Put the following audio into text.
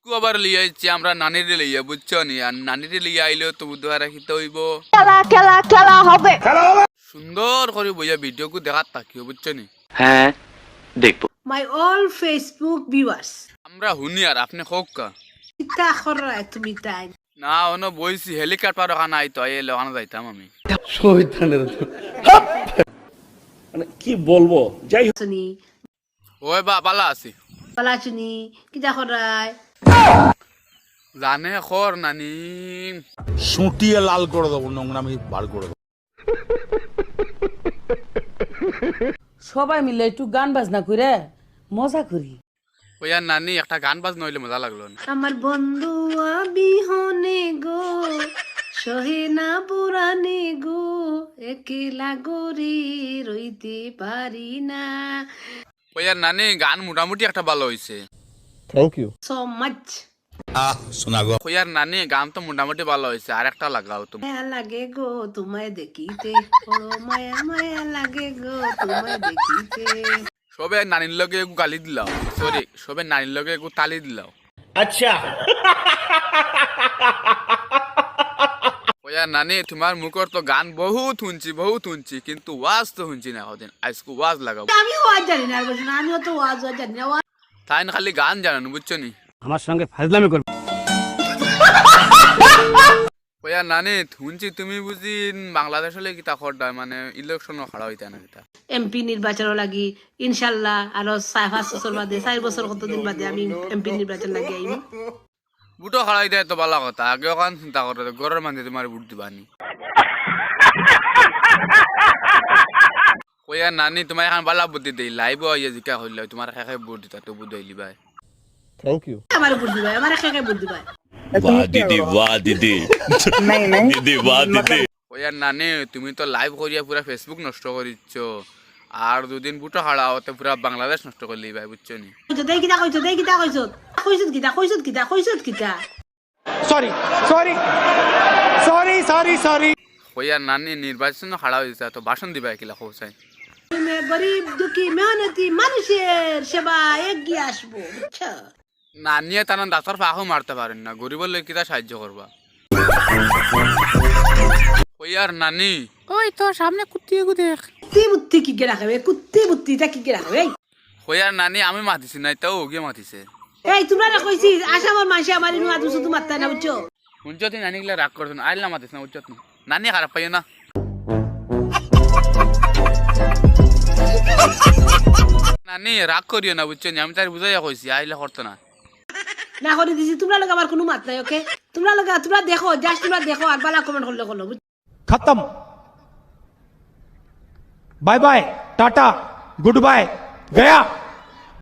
আবার লিয়ে আইছি আমরা নানিরে লিয়ে বুঝছো নি আর নানিরে লিয়ে আইলেও তো বুধবার রাখিতে হইব খেলা খেলা খেলা হবে সুন্দর করে বইয়া ভিডিওকে দেখাত থাকিও বুঝছো নি হ্যাঁ দেখবো। My all Facebook viewers. আমরা হুনি আর আপনি হোক কা Kita khorra তুমি তাই না অন বইছি হেলিকপ্টার ওখানে আইতো এলে ওখানে যাইতাম আমি মানে কি বলবো যাই হোক শুনি ওই বা পালা আছি পালা শুনি কিটা খরায় জানে খর নানি সুটিয়ে লাল করে দেবো নোংরামি বার করে দেবো। সবাই মিলে একটু গান বাজনা করে মজা করি। ওই আর নানি একটা গান বাজ নইলে মজা লাগলো না আমার বন্ধু বিহনে গো সহে না পুরানে গো একলা গরি রইতে পারি না ওই আর নানি গান মোটামুটি একটা ভালো হইছে সো মাচ শোনা গো ওই আর নানি গান তো মোটামুটি ভালো হইছে আর একটা লাগাও তুমি মায়া লাগে গো তোমায় দেখিতে বড় মায়া মায়া লাগে গো তোমায় দেখিতে সবে নানির লগে একটু গালি দিলাও সরি সবে নানির লগে একটু তালি দিলাও আচ্ছা ওই আর নানি তোমার মুখর তো গান বহুত শুনছি কিন্তু ওয়াজ তো শুনছি না কদিন আজকে ওয়াজ লাগাবো আমি ওয়াজ জানি না আর বলছি না আমিও তো ওয়াজ জানি না তাই না খালি গান জানানো বুঝছো নি আমার সঙ্গে ফাজলামি করবে। ওই আর নানি শুনছি তুমি বুঝি বাংলাদেশ হলে কিতা খরডা মানে ইলেকশন খাড়া হইতা না কিতা এমপি নির্বাচন লাগি ইনশাল্লাহ আরো 5 বছর বাদে 4 বছর কতদিন বাদে আমি এমপি নির্বাচন লাগি আইম বুটো খাড়াই দেয় তো ভালো কথা আগে ওখান চিন্তা করে ঘরের মানুষ তোমার বুট দিবানি ওই আর নানি তোমার এখন ভালো বুদ্ধি দেই লাইভ হইয়া জিকা হইল তোমার খাই বুট দিতা তো বুদ্ধি হইলি ভাই আমার বুদ্ধি ভাই আমার একা বুদ্ধি ভাই বাহ দিদি দিদি বাহ দিদি ওই আর নানি তুমি তো লাইভ করিয়া পুরা ফেসবুক নষ্ট করিচ্ছ আর দুদিন বুটো খাড়া হতে পুরা বাংলাদেশ নষ্ট করলি ভাই বুঝছো নি কইছো দেই কিটা কইছো কিটা সরি ওই আর নানি নির্বাচন খাড়া হয়েছে তো ভাষণ দিবা কিলা খোঁচাই গরিব দুঃখী মেহনতি মানুষের সেবা এগিয়ে আসবো বুঝছো নানিয়ে তার ডাক্তার ফাঁকও মারতে পারেন না গরিবের লোক কিতা সাহায্য করবা ওই আর নানি ওই তো সামনে কুত্তি দেখ বুদ্ধি কি কে রাখবে কুত্তি বুদ্ধিটা কি কে রাখবে ওই আর নানি আমি মাতিছি নাই তাও ওকে মাতিছে এই তোমরা না কইছি আসামর মাসে আমার ইনু আদু শুধু মারতা না বুঝছো শুনছো তুই নানি গুলা রাগ করছো না আইলা মাতিস না বুঝছো তুমি নানি খারাপ পাইও না নানি রাগ করিও না বুঝছো আমি তার বুঝাইয়া কইছি আইলে করতো না না করে দিছি তোমরা লোক আমার কোনো মাত নাই ওকে তোমরা দেখো জাস্ট তোমরা দেখো আর বালা কমেন্ট করলে করলো खत्म bye bye tata goodbye गया।